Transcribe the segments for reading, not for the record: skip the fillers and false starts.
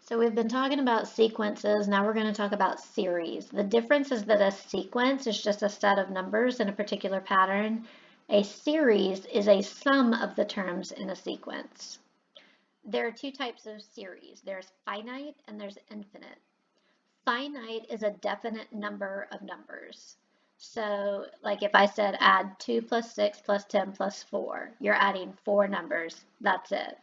So we've been talking about sequences, now we're going to talk about series. The difference is that a sequence is just a set of numbers in a particular pattern. A series is a sum of the terms in a sequence. There are two types of series. There's finite and there's infinite. Finite is a definite number of numbers. So like if I said add 2 plus 6 plus 10 plus 4, you're adding 4 numbers, that's it.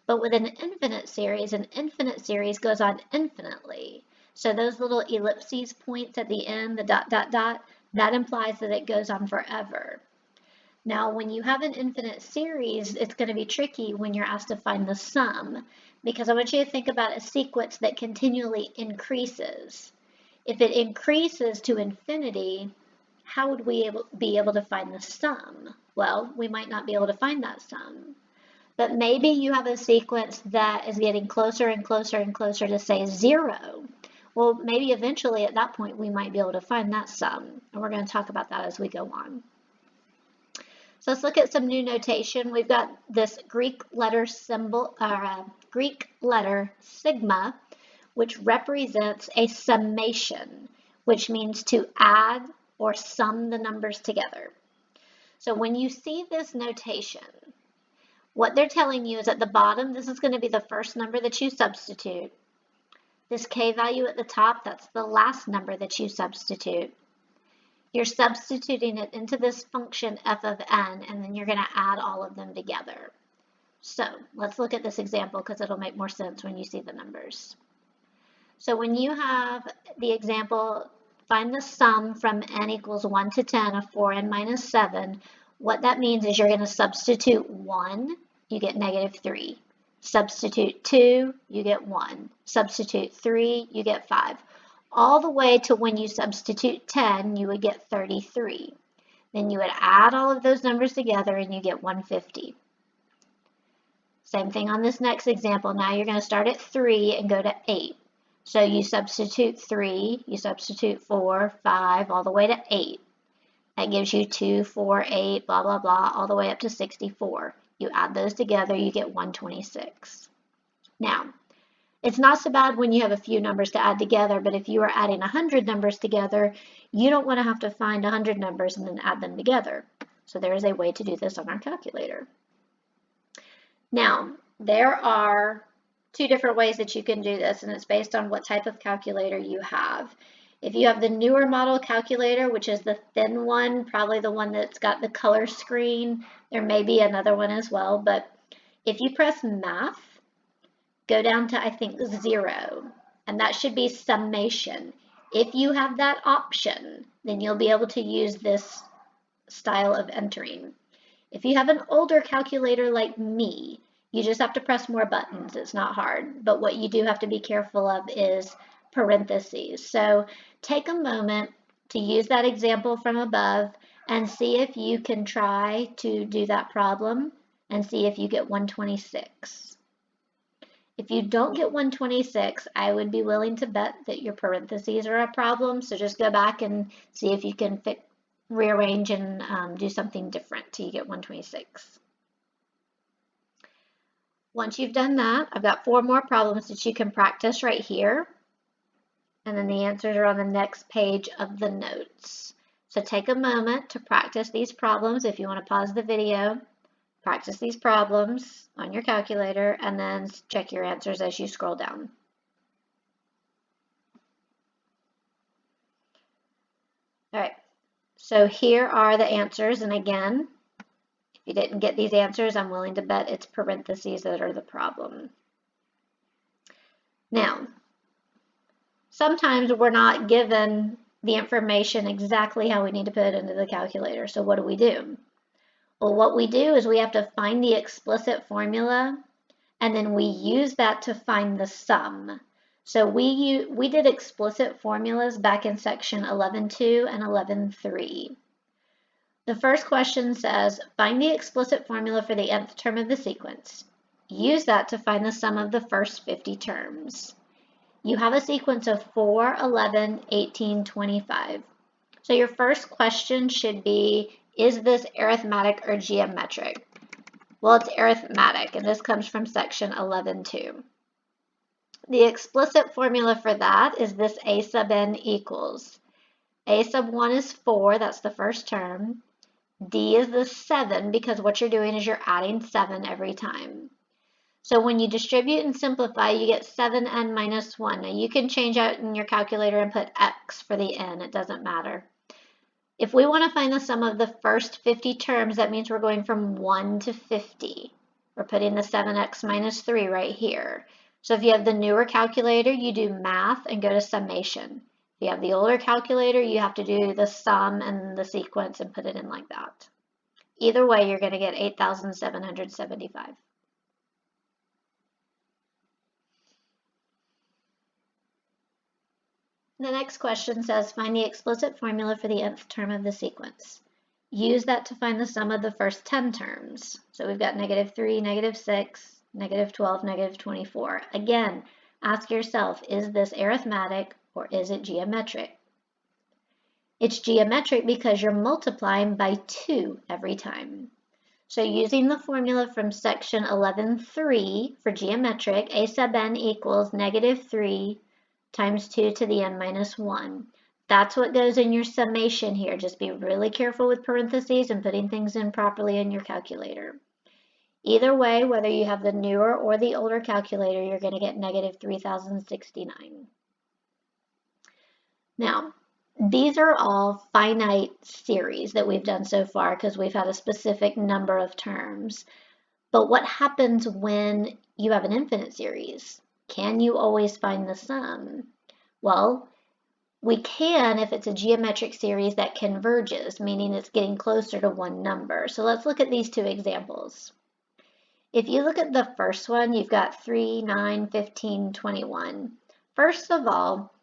But with an infinite series goes on infinitely. So those little ellipses points at the end, the dot, dot, dot, that implies that it goes on forever. Now, when you have an infinite series, it's going to be tricky when you're asked to find the sum, because I want you to think about a sequence that continually increases. If it increases to infinity, how would we be able to find the sum? Well, we might not be able to find that sum. But maybe you have a sequence that is getting closer and closer and closer to, say, 0. Well, maybe eventually at that point we might be able to find that sum. And we're going to talk about that as we go on. So let's look at some new notation. We've got this Greek letter symbol, Greek letter sigma, which represents a summation, which means to add or sum the numbers together. So when you see this notation, what they're telling you is at the bottom, this is going to be the first number that you substitute. This k value at the top, that's the last number that you substitute. You're substituting it into this function f of n, and then you're going to add all of them together. So let's look at this example because it'll make more sense when you see the numbers. So when you have the example, find the sum from n equals 1 to 10 of 4n minus 7, what that means is you're going to substitute 1, you get negative 3. Substitute 2, you get 1. Substitute 3, you get 5. All the way to when you substitute 10, you would get 33. Then you would add all of those numbers together and you get 150. Same thing on this next example. Now you're going to start at 3 and go to 8. So you substitute 3, you substitute 4, 5, all the way to 8. That gives you 2, 4, 8, blah, blah, blah, all the way up to 64. You add those together, you get 126. Now, it's not so bad when you have a few numbers to add together, but if you are adding 100 numbers together, you don't want to have to find 100 numbers and then add them together. So there is a way to do this on our calculator. Now, there are two different ways that you can do this, and it's based on what type of calculator you have. If you have the newer model calculator, which is the thin one, probably the one that's got the color screen, there may be another one as well, but if you press math, go down to, I think, 0, and that should be summation. If you have that option, then you'll be able to use this style of entering. If you have an older calculator like me, you just have to press more buttons. It's not hard, but what you do have to be careful of is parentheses. So take a moment to use that example from above and see if you can try to do that problem and see if you get 126. If you don't get 126, I would be willing to bet that your parentheses are a problem, so just go back and see if you can rearrange and do something different till you get 126. Once you've done that, I've got 4 more problems that you can practice right here. And then the answers are on the next page of the notes. So take a moment to practice these problems. If you want to pause the video, practice these problems on your calculator, and then check your answers as you scroll down. All right, so here are the answers. And again, if you didn't get these answers, I'm willing to bet it's parentheses that are the problem. Now, sometimes we're not given the information exactly how we need to put it into the calculator. So what do? Well, what we do is we have to find the explicit formula, and then we use that to find the sum. So we did explicit formulas back in section 11.2 and 11.3. The first question says, find the explicit formula for the nth term of the sequence. Use that to find the sum of the first 50 terms. You have a sequence of 4, 11, 18, 25. So your first question should be, is this arithmetic or geometric? Well, it's arithmetic, and this comes from section 11.2. The explicit formula for that is this a sub n equals. A sub 1 is 4, that's the first term. D is the 7 because what you're doing is you're adding 7 every time. So when you distribute and simplify, you get 7n minus 1. Now you can change out in your calculator and put x for the n, it doesn't matter. If we want to find the sum of the first 50 terms, that means we're going from 1 to 50. We're putting the 7x minus 3 right here. So if you have the newer calculator, you do math and go to summation. If you have the older calculator, you have to do the sum and the sequence and put it in like that. Either way, you're going to get 8,775. The next question says, find the explicit formula for the nth term of the sequence. Use that to find the sum of the first 10 terms. So we've got -3, -6, -12, -24. Again, ask yourself, is this arithmetic or is it geometric? It's geometric because you're multiplying by 2 every time. So using the formula from section 11.3 for geometric, a sub n equals -3 times 2 to the n minus 1. That's what goes in your summation here. Just be really careful with parentheses and putting things in properly in your calculator. Either way, whether you have the newer or the older calculator, you're going to get -3,069. Now, these are all finite series that we've done so far because we've had a specific number of terms. But what happens when you have an infinite series? Can you always find the sum? Well, we can if it's a geometric series that converges, meaning it's getting closer to one number. So let's look at these two examples. If you look at the first one, you've got 3, 9, 15, 21. First of all,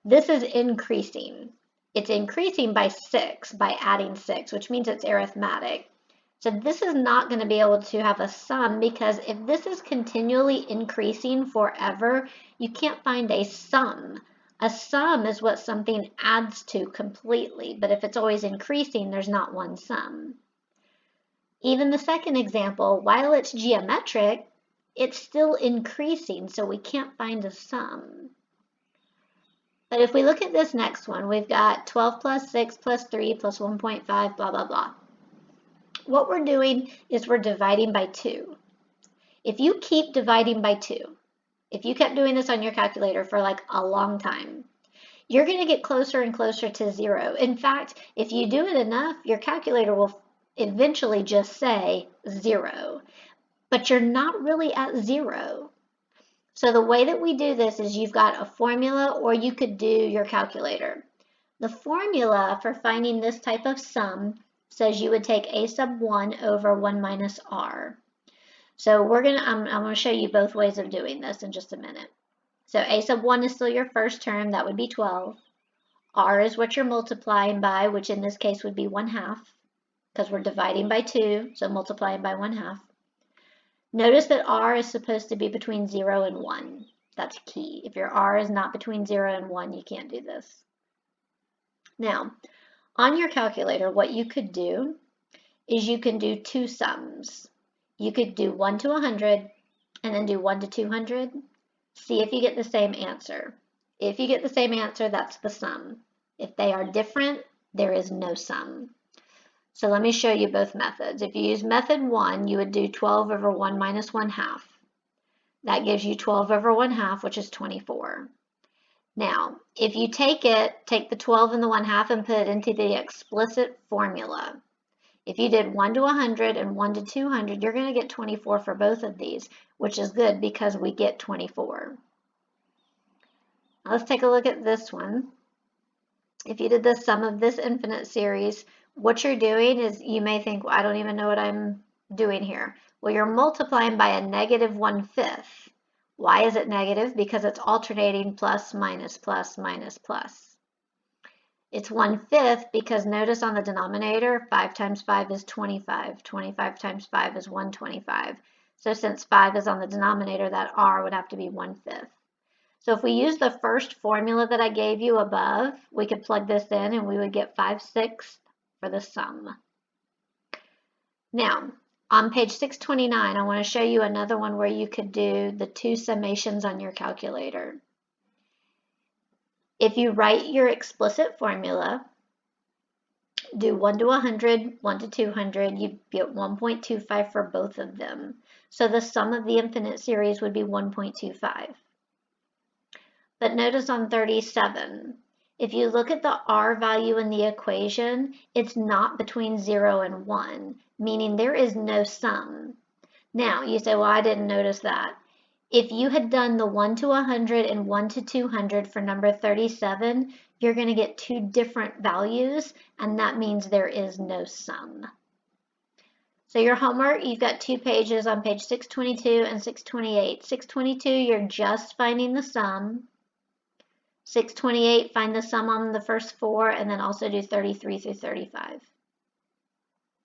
this is increasing. It's increasing by 6, by adding 6, which means it's arithmetic. So this is not going to be able to have a sum because if this is continually increasing forever, you can't find a sum. A sum is what something adds to completely, but if it's always increasing, there's not one sum. Even the second example, while it's geometric, it's still increasing, so we can't find a sum. But if we look at this next one, we've got 12 plus 6 plus 3 plus 1.5, blah, blah, blah. What we're doing is we're dividing by 2. If you keep dividing by 2, if you kept doing this on your calculator for like a long time, you're going to get closer and closer to 0. In fact, if you do it enough, your calculator will eventually just say 0. But you're not really at 0. So the way that we do this is you've got a formula or you could do your calculator. The formula for finding this type of sum says you would take a sub 1 over 1 minus r. So I'm going to show you both ways of doing this in just a minute. So a sub 1 is still your first term, that would be 12. R is what you're multiplying by, which in this case would be 1/2, because we're dividing by 2, so multiplying by 1/2. Notice that r is supposed to be between 0 and 1. That's key. If your r is not between 0 and 1, you can't do this. Now, on your calculator, what you could do is you can do 2 sums. You could do 1 to 100 and then do 1 to 200. See if you get the same answer. If you get the same answer, that's the sum. If they are different, there is no sum. So let me show you both methods. If you use method 1, you would do 12 over 1 minus 1/2. That gives you 12 over 1/2, which is 24. Now, if you take the 12 and the 1/2 and put it into the explicit formula. If you did 1 to 100 and 1 to 200, you're going to get 24 for both of these, which is good because we get 24. Now let's take a look at this one. If you did the sum of this infinite series, what you're doing is, you may think, well, I don't even know what I'm doing here. Well, you're multiplying by a -1/5. Why is it negative? Because it's alternating plus, minus, plus, minus, plus. It's 1/5 because notice on the denominator, 5 times 5 is 25. 25 times 5 is 125. So since 5 is on the denominator, that r would have to be 1/5. So if we use the first formula that I gave you above, we could plug this in and we would get 5/6 for the sum. Now, On page 629, I want to show you another one where you could do the two summations on your calculator. If you write your explicit formula, do 1 to 100, 1 to 200, you get 1.25 for both of them. So the sum of the infinite series would be 1.25. But notice on 37, if you look at the R value in the equation, it's not between 0 and 1, meaning there is no sum. Now, you say, well, I didn't notice that. If you had done the 1 to 100 and 1 to 200 for number 37, you're going to get two different values, and that means there is no sum. So your homework, you've got two pages on page 622 and 628. 622, you're just finding the sum. 628, find the sum on the first four, and then also do 33 through 35.